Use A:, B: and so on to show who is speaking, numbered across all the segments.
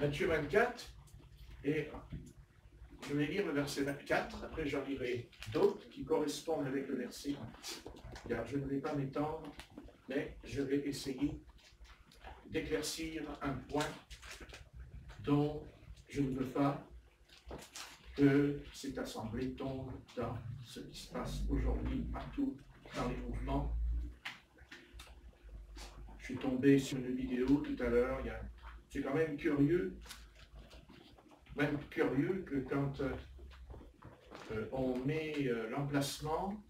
A: Matthieu 24, et je vais lire le verset 24, après j'en lirai d'autres qui correspondent avec le verset, car je ne vais pas m'étendre, mais je vais essayer d'éclaircir un point dont je ne veux pas que cette assemblée tombe dans ce qui se passe aujourd'hui partout dans les mouvements. Je suis tombé sur une vidéo tout à l'heure, c'est quand même curieux que quand on met l'emplacement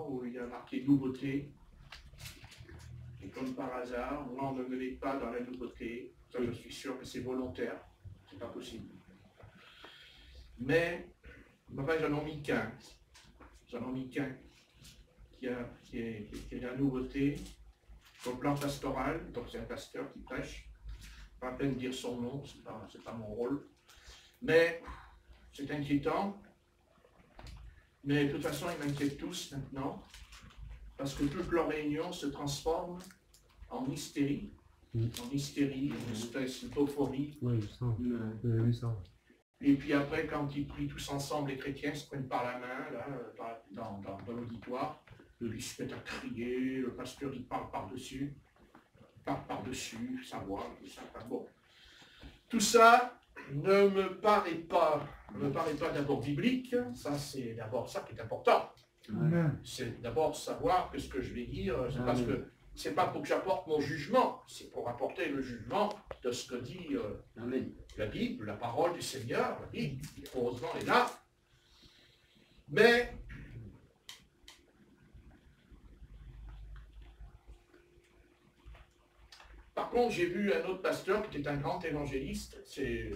A: où il y a marqué nouveauté, et comme par hasard, moi on ne me met pas dans la nouveauté, ça je suis sûr que c'est volontaire, c'est pas possible. Mais enfin, j'en ai mis qu'un qui est la nouveauté au plan pastoral, donc c'est un pasteur qui prêche, pas à peine dire son nom, c'est pas mon rôle, mais c'est inquiétant, mais de toute façon ils m'inquiètent tous maintenant, parce que toute leur réunion se transforme en hystérie, une espèce d'euphorie.
B: Oui, ça.
A: Et puis après, quand ils prient tous ensemble, les chrétiens se prennent par la main, là, dans l'auditoire, ils se mettent à crier, le pasteur il parle par-dessus, sa voix, tout ça. Enfin, bon. Tout ça ne me paraît pas d'abord biblique, ça c'est d'abord ça qui est important. C'est d'abord savoir que ce que je vais dire, c'est parce que c'est pas pour que j'apporte mon jugement, c'est pour apporter le jugement de ce que dit la Bible, la parole du Seigneur, la Bible, heureusement est là. Mais par contre, j'ai vu un autre pasteur qui était un grand évangéliste, c'est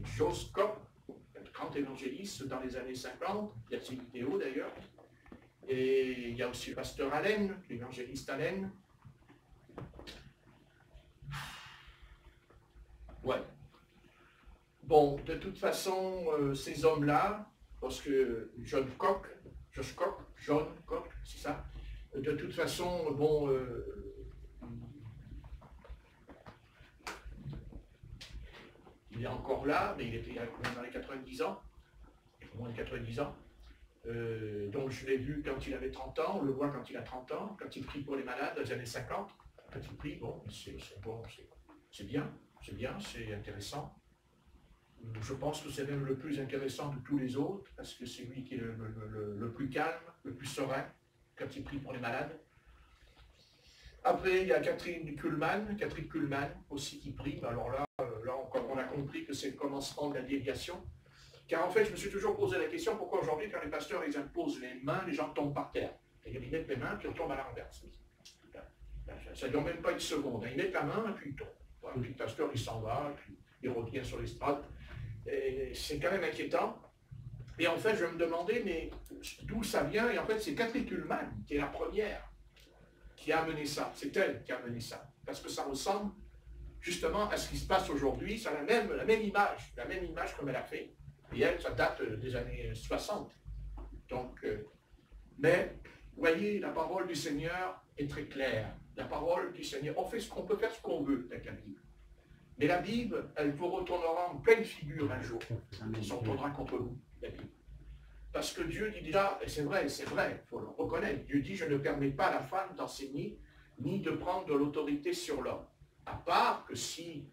A: Jos Kopp, un grand évangéliste dans les années 50, il y a ses vidéos d'ailleurs. Et il y a aussi le pasteur Allen, l'évangéliste Allen. Ouais. Bon, de toute façon, ces hommes-là, parce que John Koch, c'est ça. De toute façon, bon, il est encore là, mais il était dans les 90 ans, au moins les 90 ans. Donc je l'ai vu quand il avait 30 ans, on le voit quand il a 30 ans, quand il prie pour les malades dans les années 50, quand il prie, bon, c'est bien, c'est intéressant. Je pense que c'est même le plus intéressant de tous les autres, parce que c'est lui qui est le plus calme, le plus serein, quand il prie pour les malades. Après, il y a Catherine Kuhlman aussi qui prie, alors là on a compris que c'est le commencement de la déviation. Car en fait, je me suis toujours posé la question, pourquoi aujourd'hui, quand les pasteurs ils imposent les mains, les gens tombent par terre. Et ils mettent les mains, puis ils tombent à la renverse. Ça ne dure même pas une seconde. Ils mettent la main, et puis ils tombent. Voilà, puis le pasteur, il s'en va, puis il revient sur l'estrade. C'est quand même inquiétant. Et en fait, je me demandais, mais d'où ça vient? Et en fait, c'est Catherine Kuhlman, qui est la première, qui a amené ça. C'est elle qui a amené ça. Parce que ça ressemble justement à ce qui se passe aujourd'hui. Ça a la même image comme elle a fait. Et elle, ça date des années 60. Donc, mais, vous voyez, la parole du Seigneur est très claire. La parole du Seigneur, on peut faire ce qu'on veut avec la Bible. Mais la Bible, elle vous retournera en pleine figure un jour. Elle s'en retournera contre vous, la Bible. Parce que Dieu dit déjà, et c'est vrai, il faut le reconnaître, Dieu dit, je ne permets pas à la femme d'enseigner, ni de prendre de l'autorité sur l'homme. À part si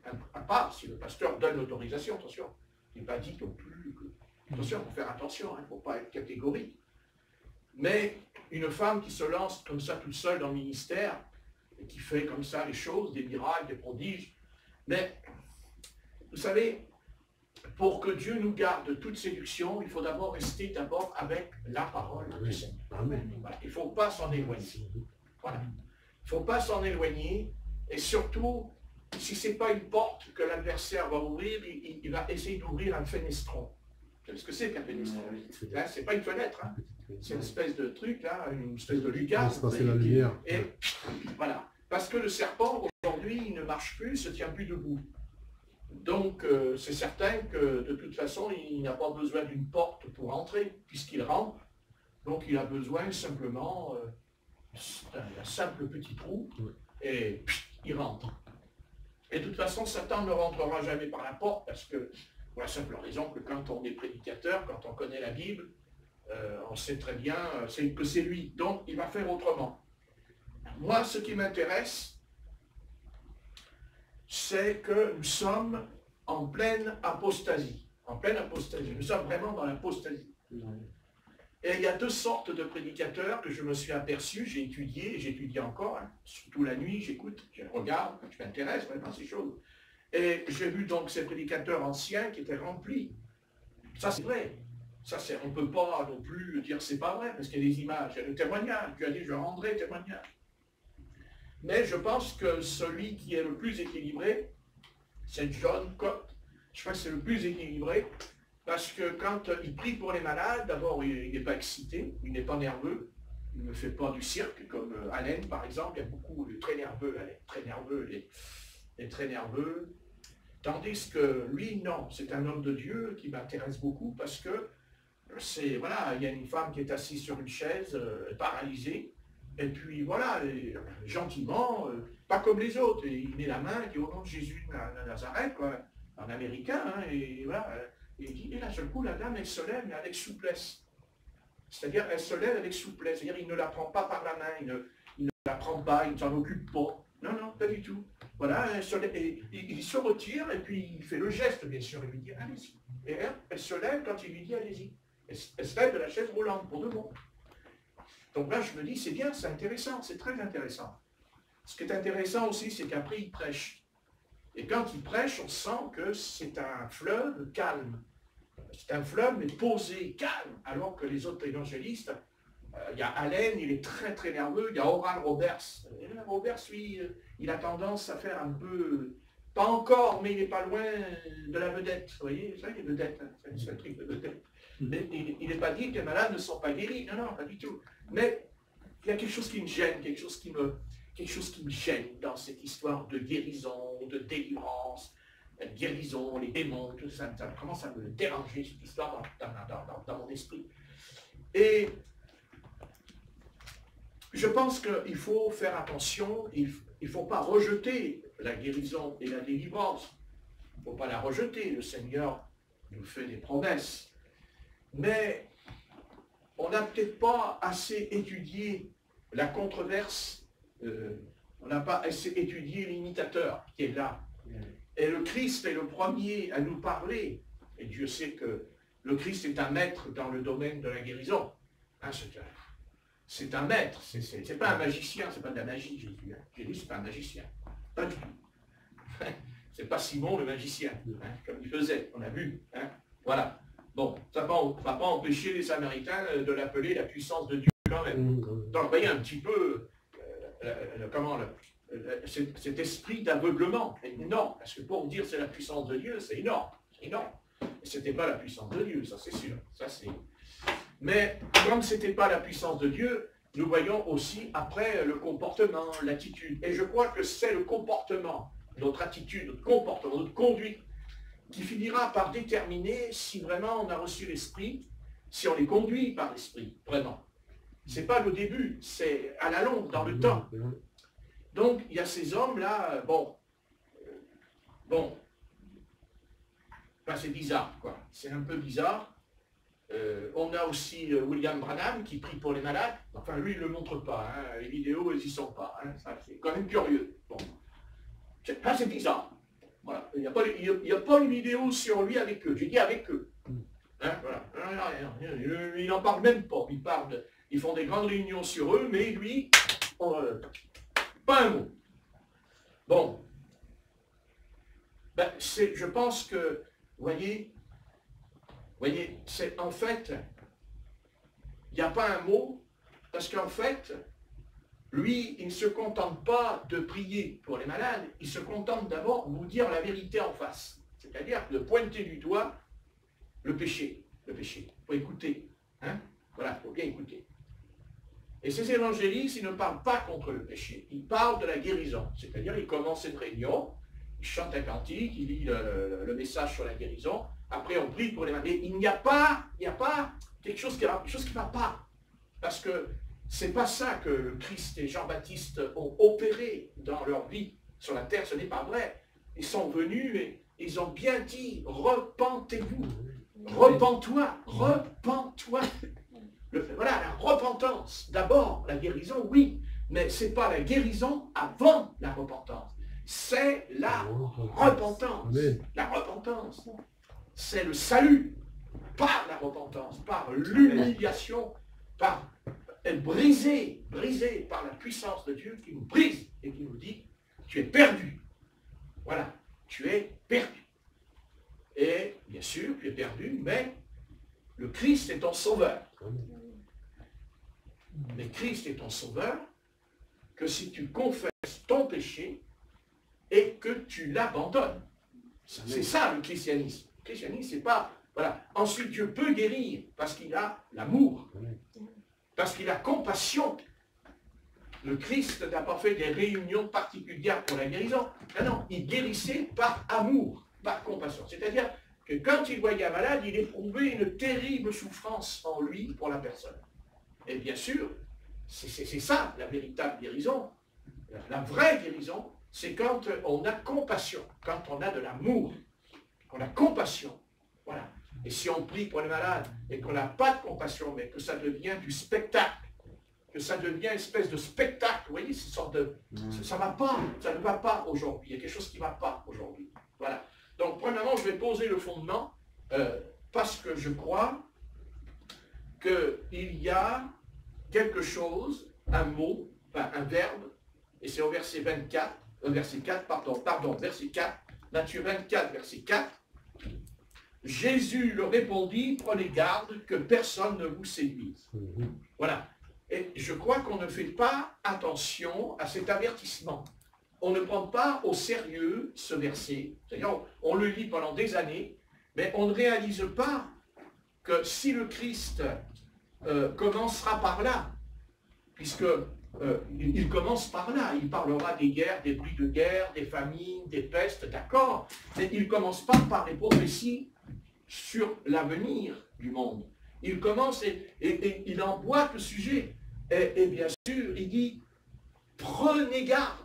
A: le pasteur donne l'autorisation, attention. Il n'est pas dit non plus que... Attention, il faut faire attention, il ne faut pas être catégorique. Mais une femme qui se lance comme ça toute seule dans le ministère, et qui fait comme ça les choses, des miracles, des prodiges, mais vous savez, pour que Dieu nous garde de toute séduction, il faut d'abord rester avec la parole du Seigneur. Voilà. Il ne faut pas s'en éloigner. Voilà. Il ne faut pas s'en éloigner, et surtout, si ce n'est pas une porte que l'adversaire va ouvrir, il va essayer d'ouvrir un fenestron. Vous savez ce que c'est qu'un fenestron? Ce n'est pas une fenêtre, hein. C'est une espèce de truc, là, une espèce de lucarne. Et voilà. Parce que le serpent, aujourd'hui, il ne marche plus, il ne se tient plus debout. Donc, c'est certain que, de toute façon, il n'a pas besoin d'une porte pour entrer, puisqu'il rampe. Donc, il a besoin simplement d'un simple petit trou, et il rentre. Et de toute façon, Satan ne rentrera jamais par la porte, parce que, pour la simple raison que quand on est prédicateur, quand on connaît la Bible, on sait très bien que c'est lui. Donc, il va faire autrement. Moi, ce qui m'intéresse, c'est que nous sommes en pleine apostasie. En pleine apostasie. Nous sommes vraiment dans l'apostasie. Et il y a deux sortes de prédicateurs que je me suis aperçu, j'ai étudié, et j'étudie encore, hein, surtout la nuit, j'écoute, je regarde, je m'intéresse vraiment à ces choses. Et j'ai vu donc ces prédicateurs anciens qui étaient remplis. Ça c'est vrai. Ça, on ne peut pas non plus dire que c'est pas vrai, parce qu'il y a des images, il y a des témoignages. Dieu a dit, je rendrai témoignage. Mais je pense que celui qui est le plus équilibré, c'est John Cott. Je crois que c'est le plus équilibré, parce que quand il prie pour les malades, d'abord, il n'est pas excité, il n'est pas nerveux, il ne fait pas du cirque, comme Allen, par exemple. Il y a beaucoup de très nerveux, Allen, très nerveux, les très nerveux. Tandis que lui, non, c'est un homme de Dieu qui m'intéresse beaucoup, parce que c'est, voilà, il y a une femme qui est assise sur une chaise, paralysée, et puis voilà, gentiment, pas comme les autres, et il met la main, il dit au nom de Jésus de Nazareth, quoi, en américain, hein, et voilà, et il dit, et là, seul coup, la dame, elle se lève, mais avec souplesse. C'est-à-dire, elle se lève avec souplesse, c'est-à-dire, il ne la prend pas par la main, il ne la prend pas, il ne s'en occupe pas. Non, non, pas du tout. Voilà, il se retire, et puis il fait le geste, bien sûr, il lui dit, allez-y. Et elle se lève quand il lui dit, allez-y. Elle se lève de la chaise roulante, pour de bon. Donc là, je me dis, c'est bien, c'est intéressant, c'est très intéressant. Ce qui est intéressant aussi, c'est qu'après, il prêche. Et quand il prêche, on sent que c'est un fleuve calme. C'est un fleuve, mais posé, calme, alors que les autres évangélistes, il y a Allen, il est très très nerveux, il y a Oral Roberts. Roberts, lui, il a tendance à faire un peu, pas encore, mais il n'est pas loin de la vedette. Vous voyez, ça, il est vedette, hein, c'est un truc de vedette. Mais il n'est pas dit que les malades ne sont pas guéris, non, non, pas du tout. Mais il y a quelque chose qui me gêne, quelque chose qui me gêne dans cette histoire de guérison, de délivrance, guérison, les démons, tout ça, ça commence à me déranger, cette histoire dans mon esprit. Et je pense qu'il faut faire attention, il ne faut pas rejeter la guérison et la délivrance. Il ne faut pas la rejeter, le Seigneur nous fait des promesses. Mais on n'a peut-être pas assez étudié la controverse, on n'a pas assez étudié l'imitateur qui est là. Et le Christ est le premier à nous parler. Et Dieu sait que le Christ est un maître dans le domaine de la guérison. Hein, c'est un maître, c'est pas un magicien, c'est pas de la magie, Jésus. Hein. Jésus, c'est pas un magicien. Pas du tout. C'est pas Simon le magicien, hein, comme il faisait, on a vu. Hein. Voilà. Bon, ça ne va pas empêcher les Samaritains de l'appeler la puissance de Dieu quand même. Donc, vous voyez un petit peu cet esprit d'aveuglement est énorme. Parce que pour dire c'est la puissance de Dieu, c'est énorme. C'est énorme. Et ce n'était pas la puissance de Dieu, ça c'est sûr. Mais comme ce n'était pas la puissance de Dieu, nous voyons aussi après le comportement, l'attitude. Et je crois que c'est le comportement, notre attitude, notre comportement, notre conduite, qui finira par déterminer si vraiment on a reçu l'esprit, si on est conduit par l'esprit, vraiment. Ce n'est pas le début, c'est à la longue, dans le temps. Donc, il y a ces hommes-là, enfin, c'est bizarre, quoi. C'est un peu bizarre. On a aussi William Branham qui prie pour les malades. Enfin, lui, il ne le montre pas. Hein. Les vidéos, elles n'y sont pas. Hein. C'est quand même curieux. Bon. C'est bizarre. Voilà. Il n'y a pas une vidéo sur lui avec eux. J'ai dit avec eux. Hein, voilà. Il n'en parle même pas. Ils font des grandes réunions sur eux, mais lui, pas un mot. Bon. Ben, je pense que, voyez, c'est en fait, il n'y a pas un mot, parce qu'en fait, lui, il ne se contente pas de prier pour les malades, il se contente d'abord de vous dire la vérité en face. C'est-à-dire de pointer du doigt le péché. Le péché. Il faut écouter. Hein? Voilà, il faut bien écouter. Et ces évangélistes, ils ne parlent pas contre le péché. Ils parlent de la guérison. C'est-à-dire, ils commencent une réunion, ils chantent un cantique, ils lisent le message sur la guérison. Après, on prie pour les malades. Et il n'y a pas quelque chose qui ne va pas. Parce que c'est pas ça que Christ et Jean-Baptiste ont opéré dans leur vie sur la terre, ce n'est pas vrai. ils sont venus et ils ont bien dit, repentez-vous. Repens-toi, repens-toi. Voilà, la repentance. D'abord, la guérison, oui, mais ce n'est pas la guérison avant la repentance. C'est la repentance. La repentance, c'est le salut par la repentance, par l'humiliation, par être brisé par la puissance de Dieu qui nous brise et qui nous dit, tu es perdu. Voilà, tu es perdu. Et bien sûr, tu es perdu, mais le Christ est ton sauveur. Mais Christ est ton sauveur que si tu confesses ton péché et que tu l'abandonnes. C'est ça le christianisme. Le christianisme, c'est pas... Voilà. Ensuite, Dieu peut guérir parce qu'il a l'amour, parce qu'il a compassion. Le Christ n'a pas fait des réunions particulières pour la guérison. Non, non, il guérissait par amour, par compassion. C'est-à-dire que quand il voyait un malade, il éprouvait une terrible souffrance en lui pour la personne. Et bien sûr, c'est ça la véritable guérison. La vraie guérison, c'est quand on a compassion, quand on a de l'amour, qu'on a compassion. Voilà. Et si on prie pour les malades et qu'on n'a pas de compassion, mais que ça devient du spectacle, que ça devient une espèce de spectacle, vous voyez, cette sorte de... Ça va pas, ça ne va pas aujourd'hui. Il y a quelque chose qui ne va pas aujourd'hui. Voilà. Donc, premièrement, je vais poser le fondement parce que je crois qu'il y a quelque chose, un mot, enfin, un verbe, et c'est au verset 24, verset 4, verset 4, Matthieu 24, verset 4, Jésus leur répondit, prenez garde que personne ne vous séduise. Voilà. Et je crois qu'on ne fait pas attention à cet avertissement. On ne prend pas au sérieux ce verset. C'est-à-dire, on le lit pendant des années, mais on ne réalise pas que si le Christ commencera par là, puisque il commence par là, il parlera des guerres, des bruits de guerre, des famines, des pestes, d'accord, mais il ne commence pas par les prophéties sur l'avenir du monde. Il commence et il emboîte le sujet. Et bien sûr, il dit, prenez garde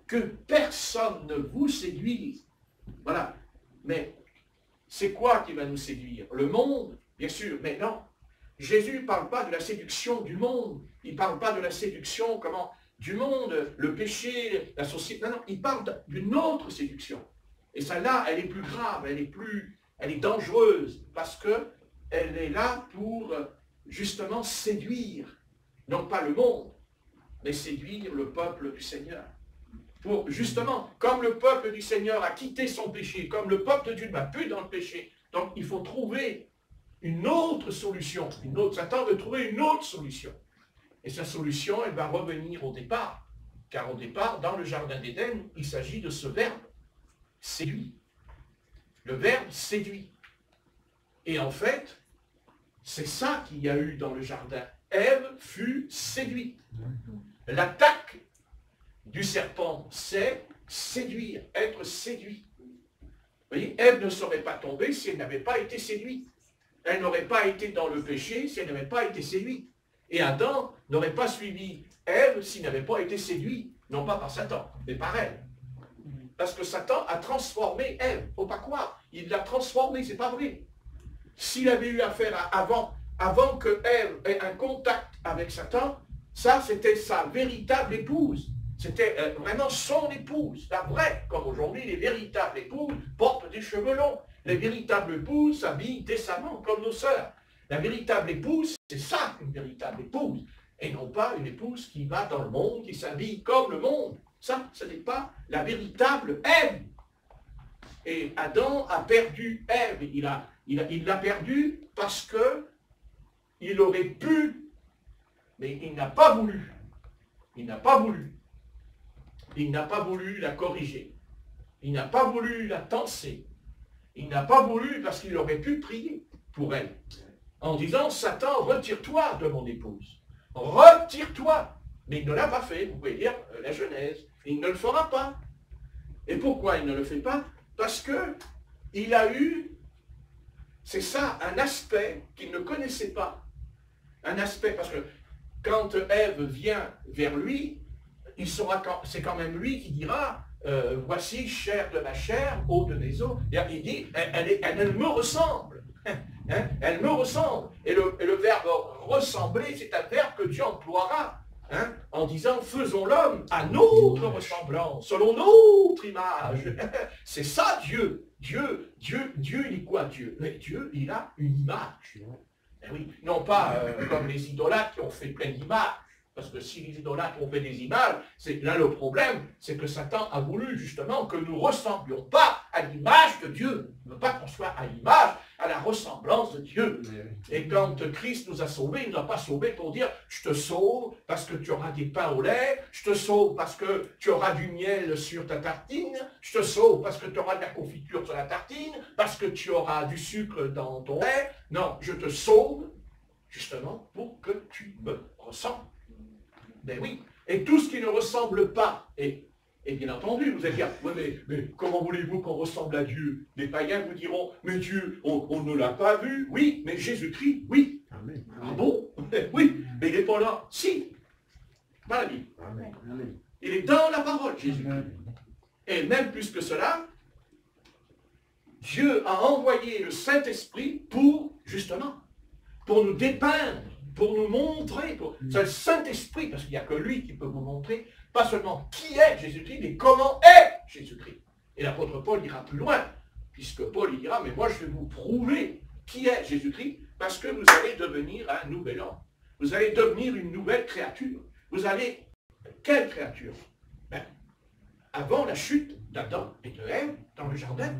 A: que personne ne vous séduise. Voilà. Mais c'est quoi qui va nous séduire? Le monde, bien sûr, mais non. Jésus ne parle pas de la séduction du monde. Il ne parle pas de la séduction, du monde, le péché, la société. Non, non, il parle d'une autre séduction. Et celle-là, elle est plus grave, elle est dangereuse, parce qu'elle est là pour justement séduire, non pas le monde, mais séduire le peuple du Seigneur. Pour justement, comme le peuple du Seigneur a quitté son péché, comme le peuple de Dieu ne va plus dans le péché, donc il faut trouver une autre solution, Satan veut trouver une autre solution. Et sa solution, elle va revenir au départ. Car au départ, dans le jardin d'Éden, il s'agit de ce verbe, séduit. Le verbe séduit. Et en fait, c'est ça qu'il y a eu dans le jardin. Ève fut séduite. L'attaque du serpent, c'est séduire, être séduit. Vous voyez, Ève ne serait pas tombée si elle n'avait pas été séduite. Elle n'aurait pas été dans le péché si elle n'avait pas été séduite. Et Adam n'aurait pas suivi Ève s'il n'avait pas été séduit, non pas par Satan, mais par elle. Parce que Satan a transformé Ève. Il ne faut pas croire. Il l'a transformée, c'est pas vrai. S'il avait eu affaire avant que Ève ait un contact avec Satan, ça c'était sa véritable épouse. C'était vraiment son épouse, la vraie. Comme aujourd'hui, les véritables épouses portent des cheveux longs. Les véritables épouses s'habillent décemment, comme nos sœurs. La véritable épouse, c'est ça, une véritable épouse. Et non pas une épouse qui va dans le monde, qui s'habille comme le monde. Ça, ce n'est pas la véritable Ève. Et Adam a perdu Ève. Il l'a perdue parce que il aurait pu, mais il n'a pas voulu. Il n'a pas voulu. Il n'a pas voulu la corriger. Il n'a pas voulu la tenser. Il n'a pas voulu parce qu'il aurait pu prier pour elle. En disant, Satan, retire-toi de mon épouse. Retire-toi. Mais il ne l'a pas fait. Vous pouvez lire la Genèse. Il ne le fera pas. Et pourquoi il ne le fait pas? Parce que il a eu, c'est ça, un aspect qu'il ne connaissait pas. Un aspect, parce que quand Ève vient vers lui, c'est quand même lui qui dira, voici chair de ma chair, eau de mes os. Il dit, elle me ressemble. Hein, elle me ressemble. Et le verbe ressembler, c'est un verbe que Dieu emploiera. Hein, en disant, faisons l'homme à notre ressemblance, selon notre image. C'est ça Dieu. Dieu, il est quoi Dieu? Mais Dieu, il a une image. Eh oui, non pas comme les idolâtres qui ont fait plein d'images. Parce que si les idolâtres ont fait des images, c'est là le problème, c'est que Satan a voulu justement que nous ne ressemblions pas à l'image de Dieu. Il ne veut pas qu'on soit à l'image, à la ressemblance de Dieu. Et quand Christ nous a sauvés, il ne nous a pas sauvés pour dire « je te sauve parce que tu auras des pains au lait, je te sauve parce que tu auras du miel sur ta tartine, je te sauve parce que tu auras de la confiture sur la tartine, parce que tu auras du sucre dans ton lait. Non, je te sauve justement pour que tu me ressembles. » Ben oui, et tout ce qui ne ressemble pas, et bien entendu, vous allez dire, ouais, mais comment voulez-vous qu'on ressemble à Dieu? Les païens vous diront, mais Dieu, on ne l'a pas vu. Oui, mais Jésus-Christ, oui. Amen. Ah bon? Oui, mais il n'est pas là. Si, dans la Bible. Amen. Il est dans la parole, Jésus-Christ. Et même plus que cela, Dieu a envoyé le Saint-Esprit pour, justement, pour nous dépeindre, pour nous montrer, c'est le Saint-Esprit, parce qu'il n'y a que lui qui peut vous montrer, pas seulement qui est Jésus-Christ, mais comment est Jésus-Christ. Et l'apôtre Paul ira plus loin, puisque Paul il dira, mais moi je vais vous prouver qui est Jésus-Christ, parce que vous allez devenir un nouvel homme. Vous allez devenir une nouvelle créature. Vous allez... Quelle créature? Ben, avant la chute d'Adam et de Ève dans le jardin,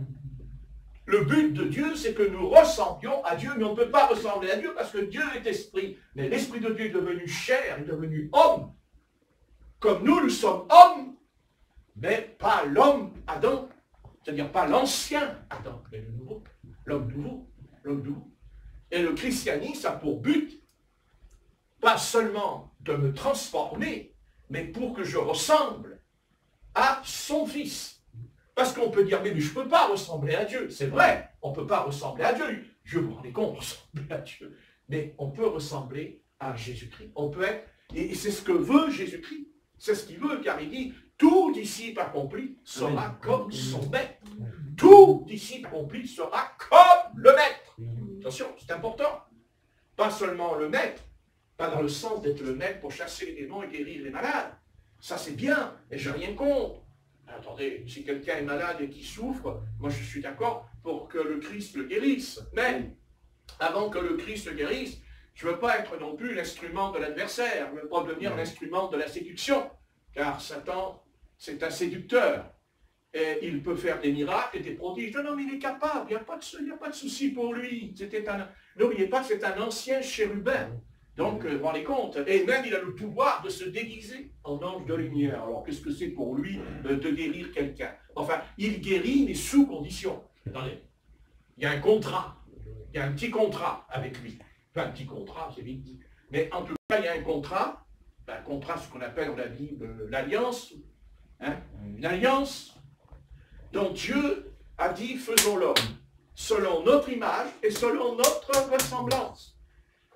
A: le but de Dieu, c'est que nous ressemblions à Dieu, mais on ne peut pas ressembler à Dieu parce que Dieu est esprit. Mais l'esprit de Dieu est devenu chair, est devenu homme. Comme nous sommes hommes, mais pas l'homme Adam, c'est-à-dire pas l'ancien Adam, mais le nouveau, l'homme nouveau, l'homme nouveau. Et le christianisme a pour but, pas seulement de me transformer, mais pour que je ressemble à son Fils. Parce qu'on peut dire, mais je ne peux pas ressembler à Dieu. C'est vrai, on ne peut pas ressembler à Dieu. Je vous rendez compte, ressembler à Dieu. Mais on peut ressembler à Jésus-Christ. On peut être, et c'est ce que veut Jésus-Christ. C'est ce qu'il veut, car il dit, tout disciple accompli sera comme son maître. Tout disciple accompli sera comme le maître. Attention, c'est important. Pas seulement le maître, pas dans le sens d'être le maître pour chasser les démons et guérir les malades. Ça c'est bien, et je n'ai rien contre. Attendez, si quelqu'un est malade et qui souffre, moi je suis d'accord pour que le Christ le guérisse. Mais, avant que le Christ le guérisse, je ne veux pas être non plus l'instrument de l'adversaire, je ne veux pas devenir l'instrument de la séduction, car Satan, c'est un séducteur. Et il peut faire des miracles et des prodiges. Non, mais il est capable, il n'y a pas de souci pour lui. N'oubliez pas que c'est un ancien chérubin. Donc, vous vous rendez compte, et même il a le pouvoir de se déguiser en ange de lumière. Alors, qu'est-ce que c'est pour lui de guérir quelqu'un? Enfin, il guérit, mais sous condition. Attendez, il y a un contrat, il y a un petit contrat avec lui. Enfin, un petit contrat, c'est vite dit. Mais en tout cas, il y a un contrat, ce qu'on appelle dans la Bible l'alliance, hein, une alliance dont Dieu a dit, faisons l'homme, selon notre image et selon notre ressemblance.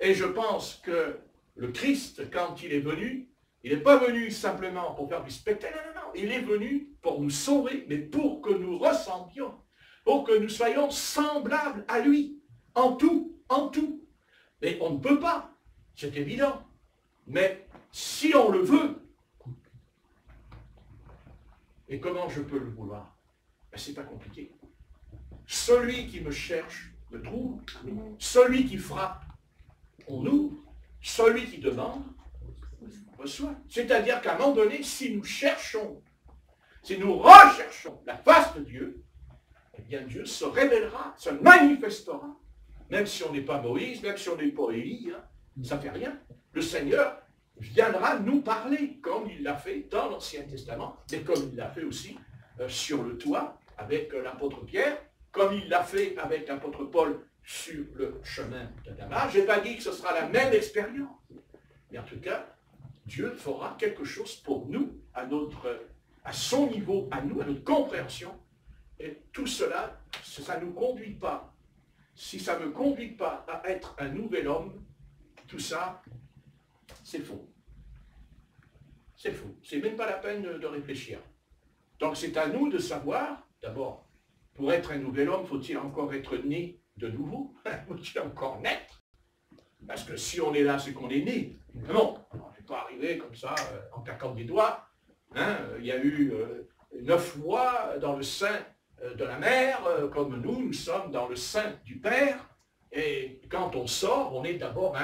A: Et je pense que le Christ, quand il est venu, il n'est pas venu simplement pour faire du spectacle, non, il est venu pour nous sauver, mais pour que nous ressemblions, pour que nous soyons semblables à lui, en tout, en tout. Mais on ne peut pas, c'est évident. Mais si on le veut, et comment je peux le vouloir? Ben, c'est pas compliqué. Celui qui me cherche me trouve, celui qui frappe, on ouvre, celui qui demande, reçoit. C'est-à-dire qu'à un moment donné, si nous cherchons, si nous recherchons la face de Dieu, eh bien Dieu se révélera, se manifestera. Même si on n'est pas Moïse, même si on n'est pas Élie, hein, ça ne fait rien. Le Seigneur viendra nous parler, comme il l'a fait dans l'Ancien Testament, mais comme il l'a fait aussi sur le toit avec l'apôtre Pierre, comme il l'a fait avec l'apôtre Paul sur le chemin de Damas. Je n'ai pas dit que ce sera la même expérience. Mais en tout cas, Dieu fera quelque chose pour nous, à son niveau, à nous, à notre compréhension. Et tout cela, ça ne nous conduit pas. Si ça ne me conduit pas à être un nouvel homme, tout ça, c'est faux. C'est faux. C'est même pas la peine de réfléchir. Donc c'est à nous de savoir, d'abord, pour être un nouvel homme, faut-il encore être né de nouveau? Faut-il encore naître? Parce que si on est là, c'est qu'on est né. Non, on n'est pas arrivé comme ça, en claquant des doigts. Hein, il y a eu 9 mois dans le sein de la mère, comme nous sommes dans le sein du Père. Et quand on sort, on est d'abord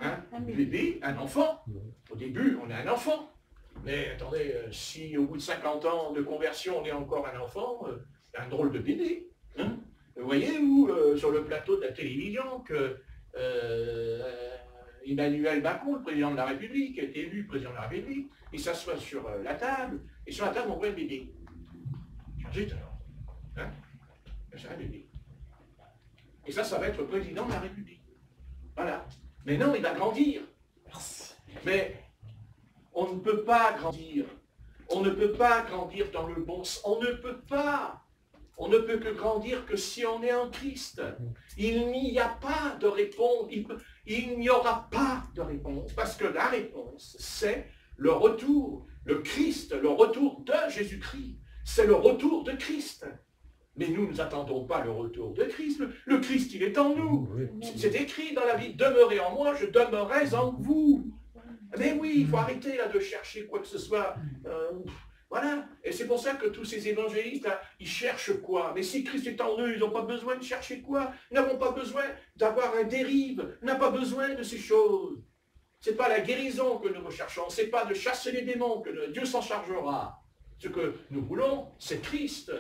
A: un bébé, un enfant. Au début, on est un enfant. Mais attendez, si au bout de 50 ans de conversion, on est encore un enfant, c'est un drôle de bébé. Hein. Vous voyez, ou sur le plateau de la télévision, que Emmanuel Macron, le président de la République, a été élu président de la République, il s'assoit sur la table, et sur la table, on voit un bébé. Changez alors. Hein, c'est un bébé. Et ça va être le président de la République. Voilà. Mais non, il va grandir. Mais on ne peut pas grandir. On ne peut pas grandir dans le bon sens. On ne peut pas. On ne peut que grandir que si on est en Christ. Il n'y a pas de réponse. Il n'y aura pas de réponse. Parce que la réponse, c'est le retour. Le Christ, le retour de Jésus-Christ. C'est le retour de Christ. Mais nous n'attendons pas le retour de Christ. Le Christ, il est en nous. C'est écrit dans la Bible, demeurez en moi, je demeurerai en vous. Mais oui, il faut arrêter là de chercher quoi que ce soit. Voilà. Et c'est pour ça que tous ces évangélistes, là, ils cherchent quoi? Mais si Christ est en eux, ils n'ont pas besoin de chercher quoi? Ils n'avons pas besoin d'avoir un dérive. Ils n'ont pas besoin de ces choses. Ce n'est pas la guérison que nous recherchons. Ce n'est pas de chasser les démons que Dieu s'en chargera. Ce que nous voulons, c'est Christ.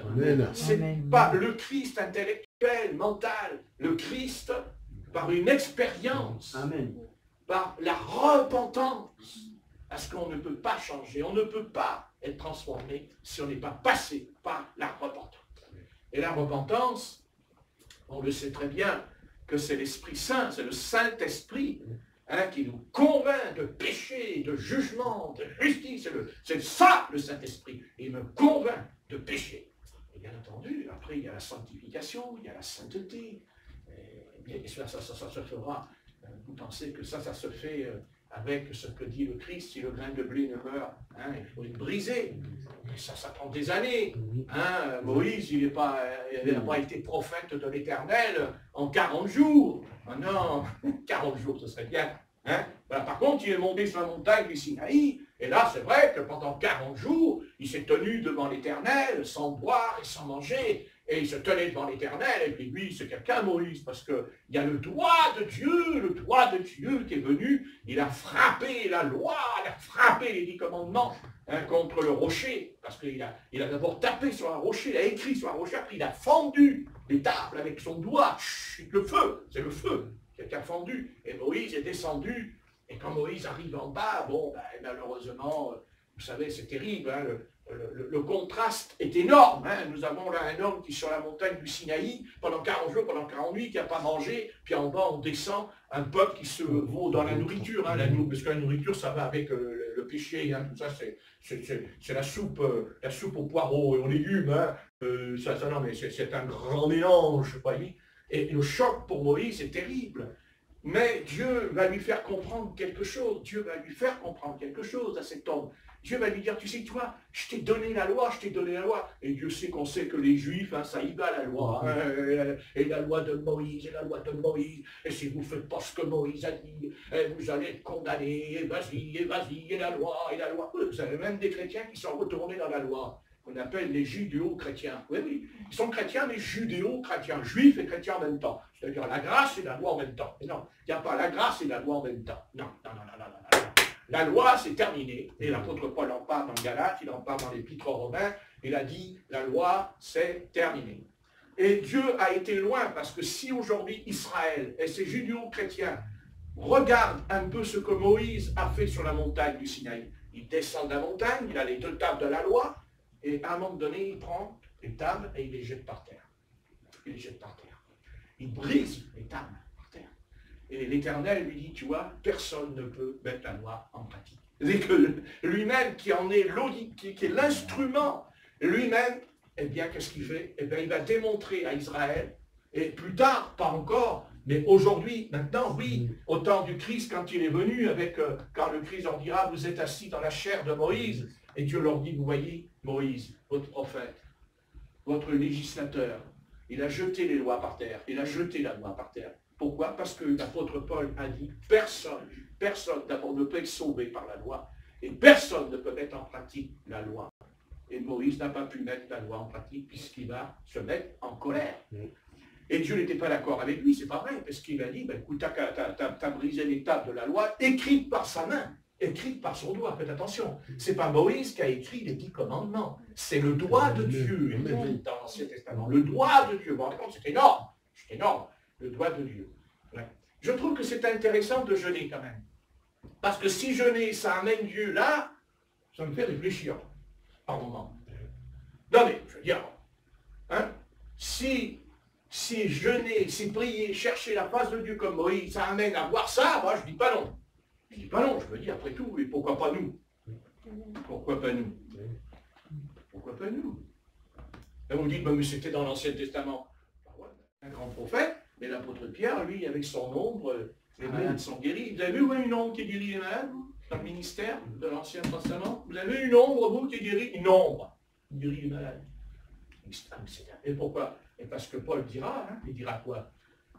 A: Ce n'est pas le Christ intellectuel, mental. Le Christ par une expérience. Amen. Par la repentance. Parce qu'on ne peut pas changer. On ne peut pas être transformé si on n'est pas passé par la repentance. Et la repentance, on le sait très bien, que c'est l'Esprit Saint, c'est le Saint-Esprit qui nous convainc de péché, de jugement, de justice. C'est ça le Saint-Esprit. Il me convainc de péché. Et bien entendu, après il y a la sanctification, il y a la sainteté. Et ça se fera. Vous pensez que ça se fait avec ce que dit le Christ, si le grain de blé ne meurt, il faut le briser. Et ça prend des années. Moïse, il n'a pas été prophète de l'Éternel en 40 jours. Ah non, 40 jours, ce serait bien. Voilà, par contre, il est monté sur la montagne du Sinaï, et là, c'est vrai que pendant 40 jours, il s'est tenu devant l'Éternel, sans boire et sans manger, et il se tenait devant l'Éternel, et puis lui, c'est quelqu'un, Moïse, parce qu'il y a le doigt de Dieu qui est venu, il a frappé la loi, il a frappé les 10 commandements contre le rocher, parce qu'il a d'abord tapé sur un rocher, il a écrit sur un rocher, après il a fendu les tables avec son doigt, chut, le feu, c'est le feu qui a fendu, et Moïse est descendu, et quand Moïse arrive en bas, malheureusement, vous savez, c'est terrible, le contraste est énorme. Nous avons là un homme qui est sur la montagne du Sinaï, pendant 40 jours, pendant 40 nuits, qui n'a pas mangé, puis en bas on descend, un peuple qui se vaut dans la nourriture, parce que la nourriture ça va avec le péché, tout ça c'est la soupe aux poireaux et aux légumes, non mais c'est un grand mélange, vous voyez. Et le choc pour Moïse est terrible. Mais Dieu va lui faire comprendre quelque chose. Dieu va lui faire comprendre quelque chose à cet homme. Dieu va lui dire, tu sais, toi, je t'ai donné la loi, Et Dieu sait qu'on sait que les Juifs, ça y va la loi. Et la loi de Moïse, Et si vous ne faites pas ce que Moïse a dit, vous allez être condamnés, et vas-y, et la loi. Vous avez même des chrétiens qui sont retournés dans la loi. On appelle les judéo-chrétiens. Oui, ils sont chrétiens, mais judéo-chrétiens, juifs et chrétiens en même temps. C'est-à-dire la grâce et la loi en même temps. Mais non, il n'y a pas la grâce et la loi en même temps. Non. La loi, c'est terminé. Et l'apôtre Paul en parle dans Galates, il en parle dans l'Épître aux Romains. Il a dit, la loi, c'est terminé. Et Dieu a été loin, parce que si aujourd'hui Israël et ses judéo-chrétiens regardent un peu ce que Moïse a fait sur la montagne du Sinaï, il descend de la montagne, il a les 2 tables de la loi, et à un moment donné, il prend les tables et il les jette par terre. Il brise les tables par terre. Et l'Éternel lui dit, tu vois, personne ne peut mettre la loi en pratique. C'est que lui-même qui en est l'audit, qui est l'instrument, lui-même, qu'est-ce qu'il fait? Il va démontrer à Israël, et plus tard, pas encore, mais aujourd'hui, maintenant, oui, au temps du Christ, quand il est venu, quand le Christ leur dira, vous êtes assis dans la chair de Moïse, Et Dieu leur dit, vous voyez, Moïse, votre prophète, votre législateur, il a jeté les lois par terre, il a jeté la loi par terre. Pourquoi? Parce que l'apôtre Paul a dit, personne d'abord ne peut être sauvé par la loi, et personne ne peut mettre en pratique la loi. Et Moïse n'a pas pu mettre la loi en pratique puisqu'il va se mettre en colère. Et Dieu n'était pas d'accord avec lui, c'est pas vrai, parce qu'il a dit, ben, écoute, t'as brisé l'étape de la loi écrite par sa main, écrite par son doigt, faites attention. C'est pas Moïse qui a écrit les 10 commandements, c'est le doigt de Dieu dans l'Ancien Testament. Le doigt de Dieu, vous vous rendez compte, c'est énorme, le doigt de Dieu. Ouais. Je trouve que c'est intéressant de jeûner quand même. Parce que si jeûner, ça amène Dieu là, ça me fait réfléchir par moment. Non mais, je veux dire, hein, si jeûner, si prier, chercher la face de Dieu comme Moïse, ça amène à voir ça, moi je dis pas non. Je dis pas non, je me dis après tout, et pourquoi pas nous? Pourquoi pas nous? Pourquoi pas nous? Là vous me dites, mais c'était dans l'Ancien Testament. Ben ouais, un grand prophète, mais l'apôtre Pierre, lui, avec son ombre, les malades sont guéris. Vous avez vu une ombre qui guérit les malades dans le ministère de l'Ancien Testament? Vous avez une ombre, vous, qui guérit une ombre qui guérit les malades. Et pourquoi? Et parce que Paul dira, hein, il dira quoi?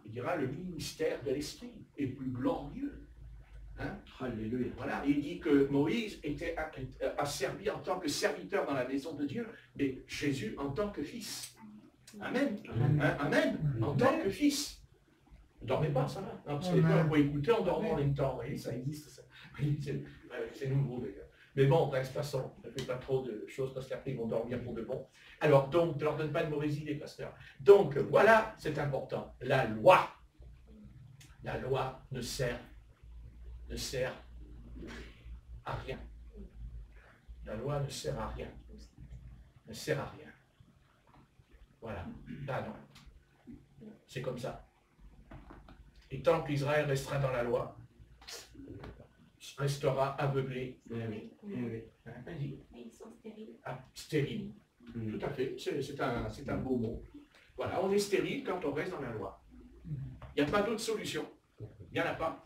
A: Il dira le ministère de l'Esprit est plus glorieux. Hein? Alléluia. Voilà, il dit que Moïse a servi en tant que serviteur dans la maison de Dieu, mais Jésus en tant que fils. Amen. Hein? Amen. En tant que fils. Ne dormez pas, ça va. Non, parce que on peut écouter en dormant en même temps. Vous voyez, ça existe, ça. C'est nouveau, les gars. Mais bon, de toute façon, ne faites pas trop de choses parce qu'après ils vont dormir pour de bon. Alors, donc, ne leur donne pas de mauvaises idées, pasteur. Donc, voilà, c'est important. La loi ne sert à rien. La loi ne sert à rien. Ne sert à rien. Voilà. Ah non. C'est comme ça. Et tant qu'Israël restera dans la loi, restera aveuglé.
C: Oui. Ils sont stériles.
A: Ah, stérile. Tout à fait. C'est un beau mot. Voilà, on est stérile quand on reste dans la loi. Il n'y a pas d'autre solution. Il n'y en a pas.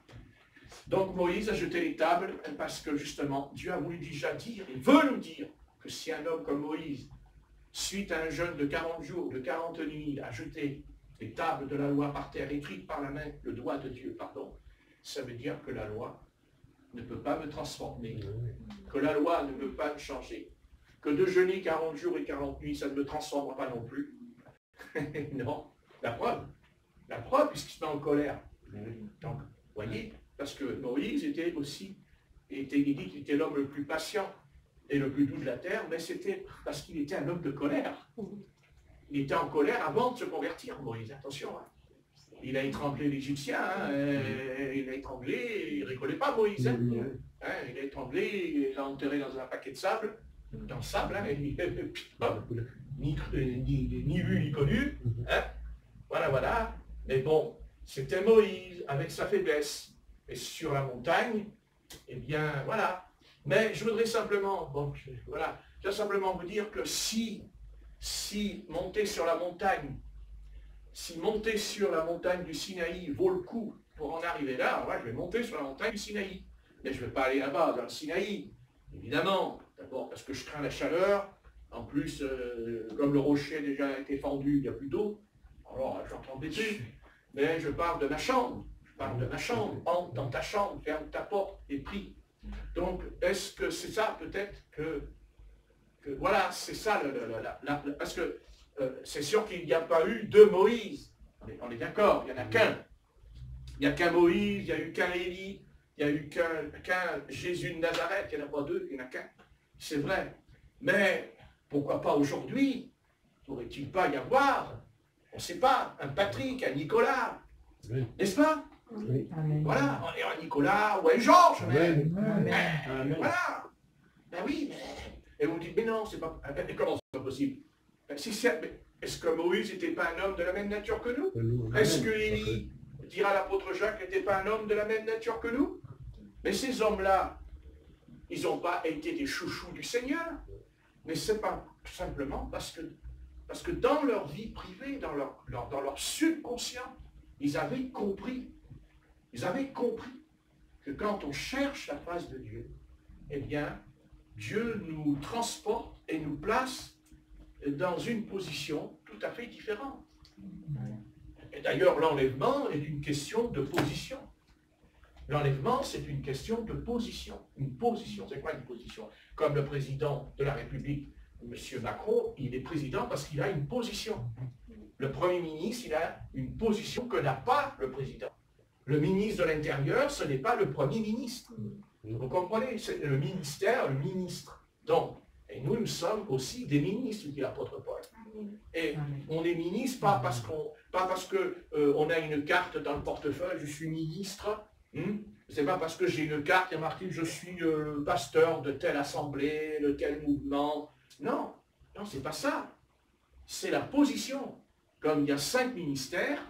A: Donc Moïse a jeté les tables parce que justement, Dieu a voulu déjà dire, il veut nous dire, que si un homme comme Moïse, suite à un jeûne de 40 jours, de 40 nuits, a jeté les tables de la loi par terre, écrites par la main, le doigt de Dieu, pardon, ça veut dire que la loi ne peut pas me transformer, que la loi ne peut pas me changer, que de jeûner 40 jours et 40 nuits, ça ne me transformera pas non plus. Non, la preuve, puisqu'il se met en colère. Donc, vous voyez, parce que Moïse était aussi, il dit qu'il était l'homme le plus patient et le plus doux de la terre, mais c'était parce qu'il était un homme de colère. Il était en colère avant de se convertir, Moïse, attention. Hein. Il a étranglé l'Égyptien, hein, il a étranglé, il ne rigolait pas Moïse. Hein. Hein, il a étranglé, il l'a enterré dans un paquet de sable, dans le sable, hein, ni vu ni connu. Hein. Voilà. Mais bon, c'était Moïse avec sa faiblesse. Et sur la montagne, eh bien, voilà. Mais je voudrais simplement, je vais simplement vous dire que si monter sur la montagne, du Sinaï vaut le coup pour en arriver là, alors je vais monter sur la montagne du Sinaï. Mais je ne vais pas aller là-bas, dans le Sinaï, évidemment. D'abord parce que je crains la chaleur. En plus, comme le rocher a déjà été fendu, il n'y a plus d'eau. Alors, je suis en train d'embêter. Mais je parle de ma chambre. Entre dans ta chambre, ferme ta porte et prie. Donc, est-ce que c'est ça peut-être que voilà, c'est ça, parce que c'est sûr qu'il n'y a pas eu deux Moïse. On est d'accord, il n'y en a qu'un. Il n'y a qu'un Moïse, il n'y a eu qu'un Élie, il n'y a eu qu'un Jésus de Nazareth, il n'y en a pas deux, il n'y en a qu'un. C'est vrai. Mais pourquoi pas aujourd'hui? Pourrait-il pas y avoir, on ne sait pas, un Patrick, un Nicolas, n'est-ce pas?
B: Oui.
A: Voilà, un Nicolas ou un Georges. Voilà. Ben oui, et vous dites, mais non, c'est pas. Mais comment c'est pas possible? Est-ce que Moïse n'était pas un homme de la même nature que nous? Est-ce que Élie, dira l'apôtre Jacques, n'était pas un homme de la même nature que nous? Mais ces hommes-là, ils n'ont pas été des chouchous du Seigneur. Mais c'est pas simplement parce que dans leur vie privée, dans leur subconscient, ils avaient compris que quand on cherche la face de Dieu, eh bien, Dieu nous transporte et nous place dans une position tout à fait différente. Et d'ailleurs, l'enlèvement est une question de position. L'enlèvement, c'est une question de position. Une position, c'est quoi une position? Comme le président de la République, M. Macron, il est président parce qu'il a une position. Le Premier ministre, il a une position que n'a pas le président. Le ministre de l'Intérieur, ce n'est pas le Premier ministre. Vous comprenez? C'est le ministère, le ministre. Donc, et nous sommes aussi des ministres, dit l'apôtre Paul. Et on est ministre pas parce qu'on a une carte dans le portefeuille, je suis ministre. C'est pas parce que j'ai une carte, il y a marqué je suis pasteur de telle assemblée, de tel mouvement. Non, non, c'est pas ça. C'est la position. Comme il y a 5 ministères,